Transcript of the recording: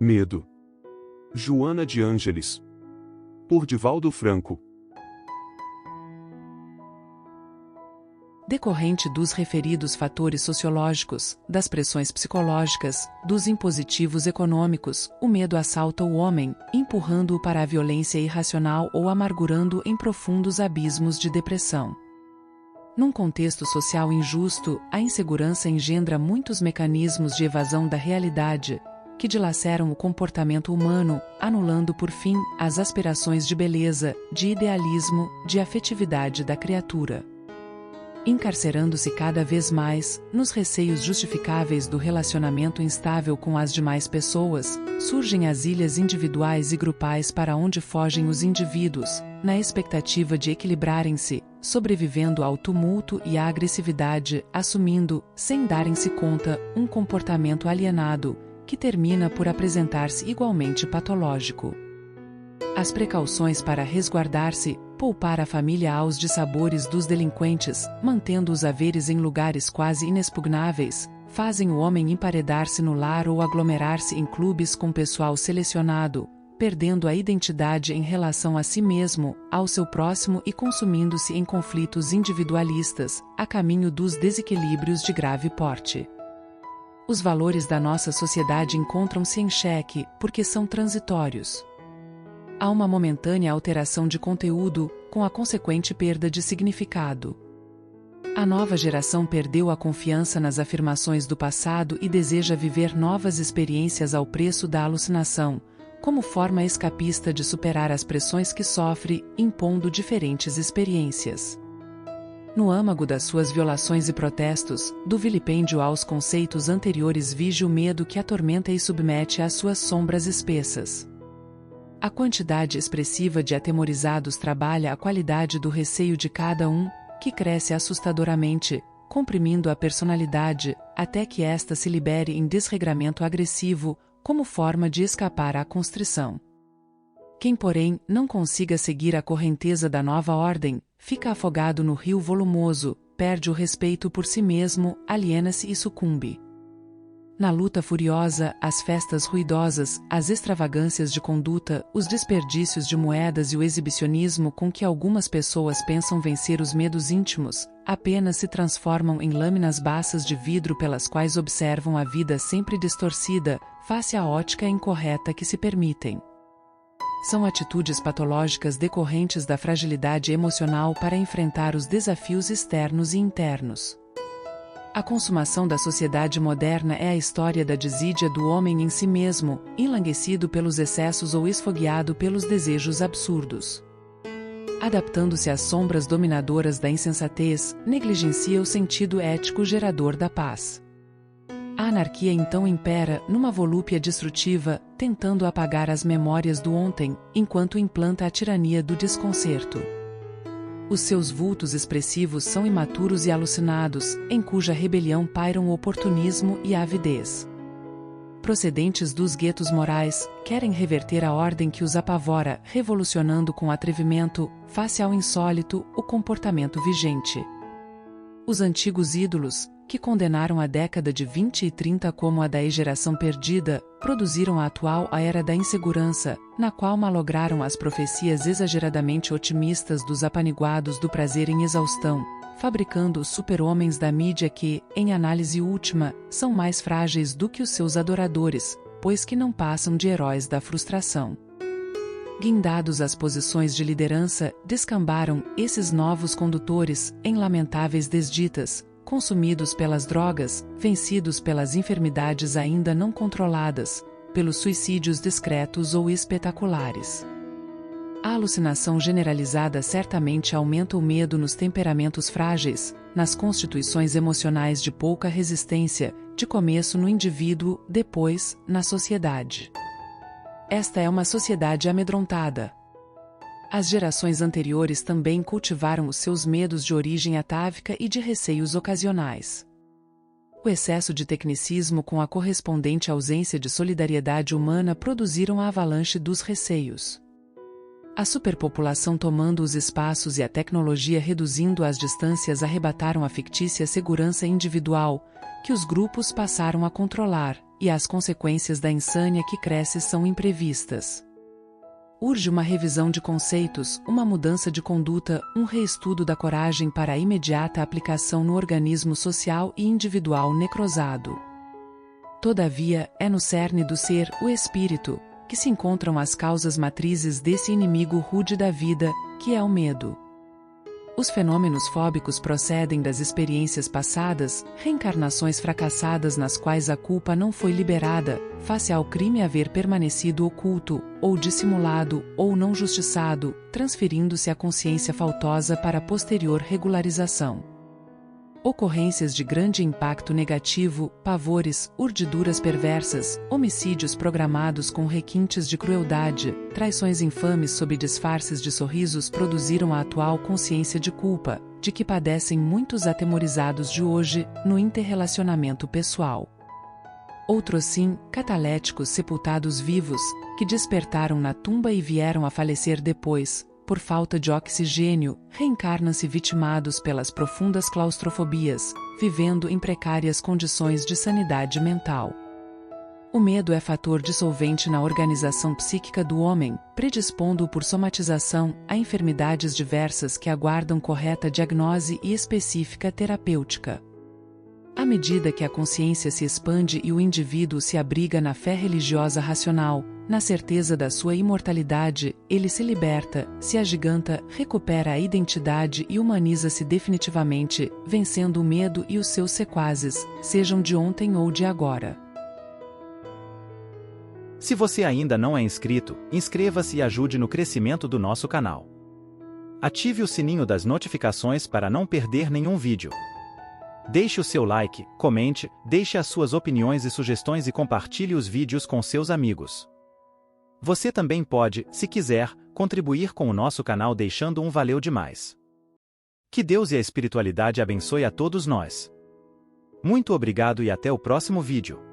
Medo. Joana de Ângeles. Por Divaldo Franco. Decorrente dos referidos fatores sociológicos, das pressões psicológicas, dos impositivos econômicos, o medo assalta o homem, empurrando-o para a violência irracional ou amargurando-o em profundos abismos de depressão. Num contexto social injusto, a insegurança engendra muitos mecanismos de evasão da realidade, que dilaceram o comportamento humano, anulando por fim as aspirações de beleza, de idealismo, de afetividade da criatura. Encarcerando-se cada vez mais, nos receios justificáveis do relacionamento instável com as demais pessoas, surgem as ilhas individuais e grupais para onde fogem os indivíduos, na expectativa de equilibrarem-se, sobrevivendo ao tumulto e à agressividade, assumindo, sem darem-se conta, um comportamento alienado, que termina por apresentar-se igualmente patológico. As precauções para resguardar-se, poupar a família aos dissabores dos delinquentes, mantendo os haveres em lugares quase inexpugnáveis, fazem o homem emparedar-se no lar ou aglomerar-se em clubes com pessoal selecionado, perdendo a identidade em relação a si mesmo, ao seu próximo e consumindo-se em conflitos individualistas, a caminho dos desequilíbrios de grave porte. Os valores da nossa sociedade encontram-se em xeque, porque são transitórios. Há uma momentânea alteração de conteúdo, com a consequente perda de significado. A nova geração perdeu a confiança nas afirmações do passado e deseja viver novas experiências ao preço da alucinação, como forma escapista de superar as pressões que sofre, impondo diferentes experiências. No âmago das suas violações e protestos, do vilipêndio aos conceitos anteriores vige o medo que atormenta e submete às suas sombras espessas. A quantidade expressiva de atemorizados trabalha a qualidade do receio de cada um, que cresce assustadoramente, comprimindo a personalidade, até que esta se libere em desregramento agressivo, como forma de escapar à constrição. Quem, porém, não consiga seguir a correnteza da nova ordem, fica afogado no rio volumoso, perde o respeito por si mesmo, aliena-se e sucumbe. Na luta furiosa, as festas ruidosas, as extravagâncias de conduta, os desperdícios de moedas e o exibicionismo com que algumas pessoas pensam vencer os medos íntimos, apenas se transformam em lâminas baças de vidro pelas quais observam a vida sempre distorcida, face à ótica incorreta que se permitem. São atitudes patológicas decorrentes da fragilidade emocional para enfrentar os desafios externos e internos. A consumação da sociedade moderna é a história da desídia do homem em si mesmo, enlanguecido pelos excessos ou esfogueado pelos desejos absurdos. Adaptando-se às sombras dominadoras da insensatez, negligencia o sentido ético gerador da paz. A anarquia então impera, numa volúpia destrutiva, tentando apagar as memórias do ontem, enquanto implanta a tirania do desconcerto. Os seus vultos expressivos são imaturos e alucinados, em cuja rebelião pairam o oportunismo e a avidez. Procedentes dos guetos morais, querem reverter a ordem que os apavora, revolucionando com atrevimento, face ao insólito, o comportamento vigente. Os antigos ídolos, que condenaram a década de 20 e 30 como a da geração perdida, produziram a atual a era da insegurança, na qual malograram as profecias exageradamente otimistas dos apaniguados do prazer em exaustão, fabricando os super-homens da mídia que, em análise última, são mais frágeis do que os seus adoradores, pois que não passam de heróis da frustração. Guindados às posições de liderança, descambaram, esses novos condutores, em lamentáveis desditas, consumidos pelas drogas, vencidos pelas enfermidades ainda não controladas, pelos suicídios discretos ou espetaculares. A alucinação generalizada certamente aumenta o medo nos temperamentos frágeis, nas constituições emocionais de pouca resistência, de começo no indivíduo, depois, na sociedade. Esta é uma sociedade amedrontada. As gerações anteriores também cultivaram os seus medos de origem atávica e de receios ocasionais. O excesso de tecnicismo com a correspondente ausência de solidariedade humana produziram a avalanche dos receios. A superpopulação tomando os espaços e a tecnologia reduzindo as distâncias arrebataram a fictícia segurança individual, que os grupos passaram a controlar, e as consequências da insânia que cresce são imprevistas. Urge uma revisão de conceitos, uma mudança de conduta, um reestudo da coragem para a imediata aplicação no organismo social e individual necrosado. Todavia, é no cerne do ser, o espírito, que se encontram as causas matrizes desse inimigo rude da vida, que é o medo. Os fenômenos fóbicos procedem das experiências passadas, reencarnações fracassadas nas quais a culpa não foi liberada, face ao crime haver permanecido oculto, ou dissimulado, ou não justiçado, transferindo-se a consciência faltosa para posterior regularização. Ocorrências de grande impacto negativo, pavores, urdiduras perversas, homicídios programados com requintes de crueldade, traições infames sob disfarces de sorrisos produziram a atual consciência de culpa, de que padecem muitos atemorizados de hoje, no interrelacionamento pessoal. Outros sim, cataléticos sepultados vivos, que despertaram na tumba e vieram a falecer depois, por falta de oxigênio, reencarnam-se vitimados pelas profundas claustrofobias, vivendo em precárias condições de sanidade mental. O medo é fator dissolvente na organização psíquica do homem, predispondo-o por somatização a enfermidades diversas que aguardam correta diagnose e específica terapêutica. À medida que a consciência se expande e o indivíduo se abriga na fé religiosa racional, na certeza da sua imortalidade, ele se liberta, se agiganta, recupera a identidade e humaniza-se definitivamente, vencendo o medo e os seus sequazes, sejam de ontem ou de agora. Se você ainda não é inscrito, inscreva-se e ajude no crescimento do nosso canal. Ative o sininho das notificações para não perder nenhum vídeo. Deixe o seu like, comente, deixe as suas opiniões e sugestões e compartilhe os vídeos com seus amigos. Você também pode, se quiser, contribuir com o nosso canal deixando um valeu demais. Que Deus e a espiritualidade abençoe a todos nós. Muito obrigado e até o próximo vídeo.